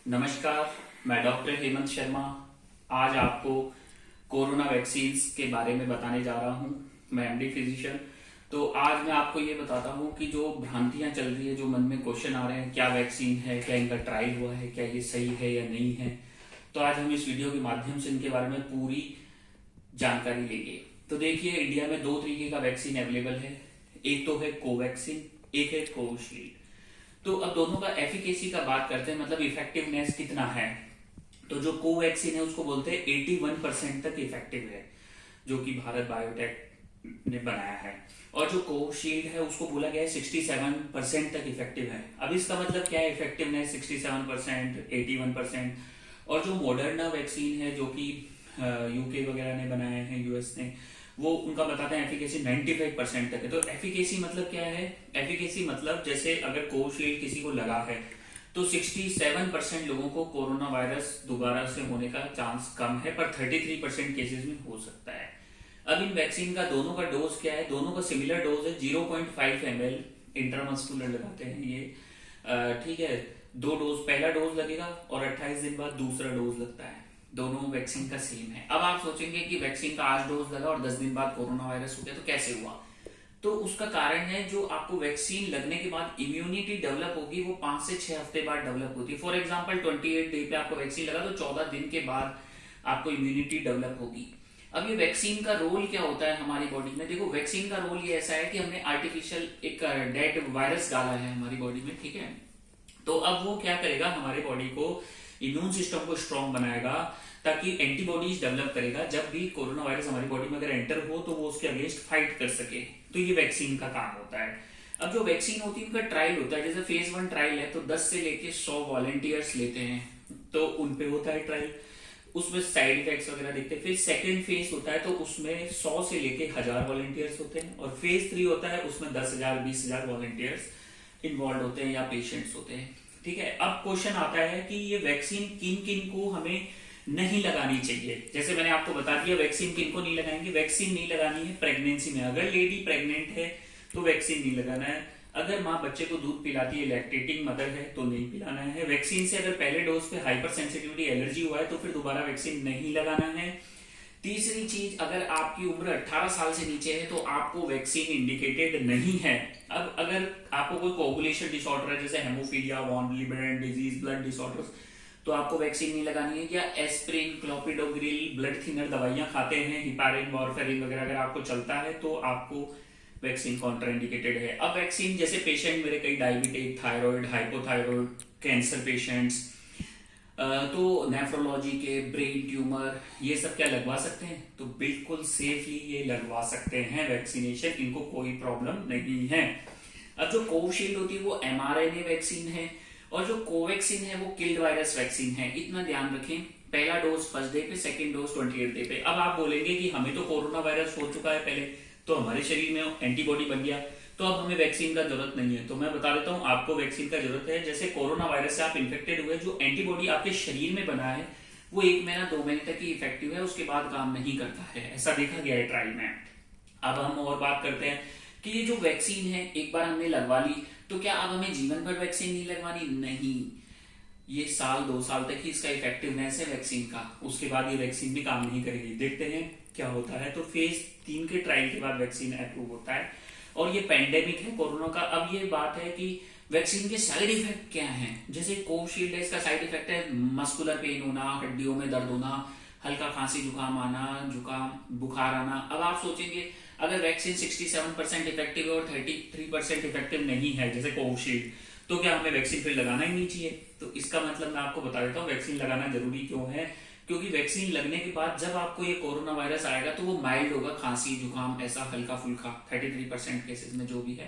नमस्कार। मैं डॉक्टर हेमंत शर्मा आज आपको कोरोना वैक्सीन के बारे में बताने जा रहा हूं। मैं एमडी फिजिशियन। तो आज मैं आपको ये बताता हूं कि जो भ्रांतियां चल रही है, जो मन में क्वेश्चन आ रहे हैं, क्या वैक्सीन है, क्या इनका ट्रायल हुआ है, क्या ये सही है या नहीं है। तो आज हम इस वीडियो के माध्यम से इनके बारे में पूरी जानकारी लेंगे। तो देखिए, इंडिया में दो तरीके का वैक्सीन अवेलेबल है। एक तो है कोवैक्सीन, एक है कोविशील्ड। तो अब दोनों का एफिकेसी का बात करते हैं, मतलब इफेक्टिवनेस कितना है। तो जो कोवैक्सीन है उसको बोलते हैं 81% तक इफेक्टिव है, जो कि भारत बायोटेक ने बनाया है। और जो कोविशील्ड है उसको बोला गया है 67% तक इफेक्टिव है। अब इसका मतलब क्या है इफेक्टिवनेस 67%, 81%। और जो मॉडर्ना वैक्सीन है, जो कि यूके वगैरह ने बनाया है, यूएस ने, वो उनका बताते हैं एफिकेसी 95% तक है। तो एफिकेसी मतलब क्या है? एफिकेसी मतलब जैसे अगर कोविशील्ड किसी को लगा है तो 67% लोगों को कोरोना वायरस दोबारा से होने का चांस कम है, पर 33% केसेस में हो सकता है। अब इन वैक्सीन का दोनों का डोज क्या है? दोनों का सिमिलर डोज है, 0.5 ml इंट्रामस्कुलर लगाते हैं ये। ठीक है, दो डोज, पहला डोज लगेगा और 28 दिन बाद दूसरा डोज लगता है। दोनों वैक्सीन का सेम है। अब आप सोचेंगे कि वैक्सीन का आज डोज लगा और 10 दिन बाद कोरोना वायरस हो गया, तो कैसे हुआ? तो उसका कारण है, जो आपको वैक्सीन लगने के बाद इम्यूनिटी डेवलप होगी वो 5 से 6 हफ्ते बाद डेवलप होती है। फॉर एग्जांपल 28 डे पे आपको वैक्सीन लगा तो 14 दिन के बाद आपको इम्यूनिटी डेवलप होगी। अब ये वैक्सीन का रोल क्या होता है हमारी बॉडी में? देखो, वैक्सीन का रोल ये ऐसा है कि हमने आर्टिफिशियल एक डेड वायरस डाला है हमारी बॉडी में, ठीक है। तो अब वो क्या करेगा, हमारे बॉडी को, इम्यून सिस्टम को स्ट्रांग बनाएगा, ताकि एंटीबॉडीज डेवलप करेगा। जब भी कोरोना वायरस हमारी बॉडी में अगर एंटर हो तो वो उसके अगेंस्ट फाइट कर सके। तो ये वैक्सीन का काम होता है। अब जो वैक्सीन होती है उनका ट्रायल होता है, जैसे फेज 1 ट्रायल है तो 10 से लेके 100 वॉलेंटियर्स लेते हैं, तो उनपे होता है ट्रायल। उसमें साइड इफेक्ट्स वगैरह देखते हैं। फिर सेकेंड फेज होता है तो उसमें 100 से लेके 1000 वॉलेंटियर्स होते हैं। और फेज 3 होता है, उसमें 10,000 20,000 वॉलेंटियर्स इन्वॉल्व होते हैं या पेशेंट्स होते हैं, ठीक है। अब क्वेश्चन आता है कि ये वैक्सीन किन किन को हमें नहीं लगानी चाहिए। जैसे मैंने आपको बता दिया वैक्सीन किन को नहीं लगाएंगे। वैक्सीन नहीं लगानी है प्रेगनेंसी में, अगर लेडी प्रेग्नेंट है तो वैक्सीन नहीं लगाना है। अगर माँ बच्चे को दूध पिलाती है, लैक्टेटिंग मदर है, तो नहीं पिलाना है। वैक्सीन से अगर पहले डोज पे हाइपर सेंसिटिविटी एलर्जी हुआ है तो फिर दोबारा वैक्सीन नहीं लगाना है। तीसरी चीज, अगर आपकी उम्र 18 साल से नीचे है तो आपको वैक्सीन इंडिकेटेड नहीं है। अब अगर आपको कोई कोगुलेशन डिसऑर्डर है, जैसे haemophilia, von Willebrand disease, blood disorders, तो आपको वैक्सीन नहीं लगानी है। या एस्प्रिन, क्लोपिडोग्रिल, ब्लड थिनर दवाइयां खाते हैं, हिपारिन, वॉरफेरिन वगैरह अगर आपको चलता है तो आपको वैक्सीन कॉन्ट्रा इंडिकेटेड है। अब वैक्सीन, जैसे पेशेंट मेरे कई diabetic, thyroid, hypothyroid, cancer patients, तो नेफ्रोलॉजी के, ब्रेन ट्यूमर, ये सब क्या लगवा सकते हैं? तो बिल्कुल सेफली ये लगवा सकते हैं वैक्सीनेशन, इनको कोई प्रॉब्लम नहीं है। अब जो कोविशील्ड होती है वो mRNA वैक्सीन है, और जो कोवैक्सीन है वो किल्ड वायरस वैक्सीन है। इतना ध्यान रखें, पहला डोज फर्स्ट डे पे, सेकंड डोज 28 डे पे। अब आप बोलेंगे कि हमें तो कोरोना वायरस हो चुका है पहले, तो हमारे शरीर में एंटीबॉडी बन गया, तो अब हमें वैक्सीन का जरूरत नहीं है। तो मैं बता देता हूं, आपको वैक्सीन का जरूरत है। जैसे कोरोना वायरस से आप इन्फेक्टेड हुए, जो एंटीबॉडी आपके शरीर में बना है वो 1 महीना 2 महीने तक ही इफेक्टिव है, उसके बाद काम नहीं करता है। ऐसा देखा गया है ट्रायल में। अब हम और बात करते हैं कि ये जो वैक्सीन है, एक बार हमने लगवा ली तो क्या अब हमें जीवन भर वैक्सीन नहीं लगवानी? नहीं, ये साल 2 साल तक ही इसका इफेक्टिवनेस है वैक्सीन का, उसके बाद ये वैक्सीन भी काम नहीं करेगी। देखते हैं क्या होता है। तो फेज 3 के ट्रायल के बाद वैक्सीन अप्रूव होता है। और ये पेंडेमिक है कोरोना का। अब ये बात है कि वैक्सीन के साइड इफेक्ट क्या हैं। जैसे कोविशील्ड है, इसका साइड इफेक्ट है मस्कुलर पेन होना, हड्डियों में दर्द होना, हल्का खांसी जुकाम आना, जुकाम बुखार आना। अब आप सोचेंगे अगर वैक्सीन 67% इफेक्टिव है और 33% इफेक्टिव नहीं है, जैसे कोविशील्ड, तो क्या हमें वैक्सीन फिर लगाना ही नहीं चाहिए? तो इसका मतलब मैं आपको बता देता हूँ वैक्सीन लगाना जरूरी क्यों है। क्योंकि वैक्सीन लगने के बाद जब आपको ये कोरोना वायरस आएगा तो वो माइल्ड होगा, खांसी जुकाम ऐसा हल्का फुल्का 33% केसेस में जो भी है,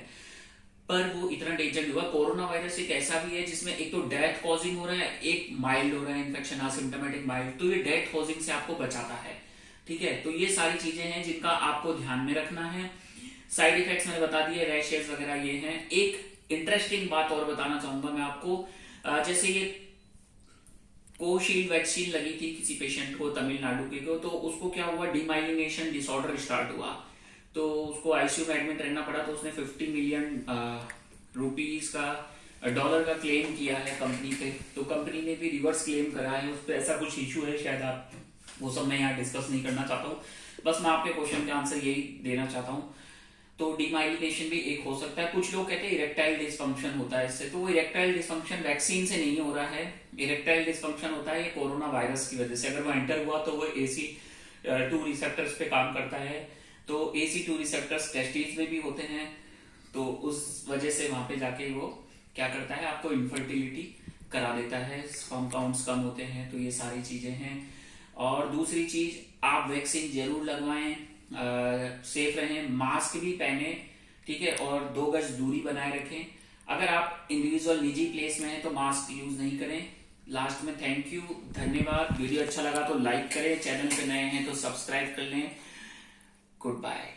पर वो इतना डेंजर होगा। कोरोना वायरस एक ऐसा भी है जिसमें एक तो डेथ कॉजिंग हो रहा है, एक माइल्ड हो रहा है इन्फेक्शन, असिम्प्टोमेटिक माइल्ड, तो ये डेथ कॉजिंग से आपको बचाता है, ठीक है। तो ये सारी चीजें हैं जिनका आपको ध्यान में रखना है। साइड इफेक्ट्स मैंने बता दिए, रैशेस वगैरह ये हैं। एक इंटरेस्टिंग बात और बताना चाहूंगा मैं आपको, जैसे ये कोविशील्ड वैक्सीन लगी थी किसी पेशेंट को तमिलनाडु के को, तो उसको क्या हुआ, डिमाइलिनेशन डिसऑर्डर स्टार्ट हुआ, तो उसको आईसीयू में एडमिट रहना पड़ा। तो उसने 50 मिलियन रुपीस का डॉलर का क्लेम किया है कंपनी पे, तो कंपनी ने भी रिवर्स क्लेम करा है, उस पर ऐसा कुछ इशू है शायद, आप वो सब मैं यहाँ डिस्कस नहीं करना चाहता हूँ। बस मैं आपके क्वेश्चन का आंसर यही देना चाहता हूँ। तो डीमाइलिनेशन भी एक हो सकता है। कुछ लोग कहते हैं इरेक्टाइल डिसफंक्शन होता है इससे, तो वो इरेक्टाइल डिसफंक्शन वैक्सीन से नहीं हो रहा है। इरेक्टाइल डिसफंक्शन होता है ये कोरोना वायरस की वजह से। अगर वो एंटर हुआ तो वो AC2 रिसेप्टर्स पे काम करता है, तो AC2 रिसेप्टर्स टेस्टिस में भी होते हैं, तो उस वजह से वहां पे जाके वो क्या करता है, आपको इनफर्टिलिटी करा देता है, स्पर्म काउंट्स कम होते हैं, तो ये सारी चीजें हैं। और दूसरी चीज, आप वैक्सीन जरूर लगवाएं, सेफ रहें, मास्क भी पहने, ठीक है, और 2 गज दूरी बनाए रखें। अगर आप इंडिविजुअल निजी प्लेस में हैं तो मास्क यूज नहीं करें। लास्ट में थैंक यू, धन्यवाद। वीडियो अच्छा लगा तो लाइक करें, चैनल पे नए हैं तो सब्सक्राइब कर लें। Good bye.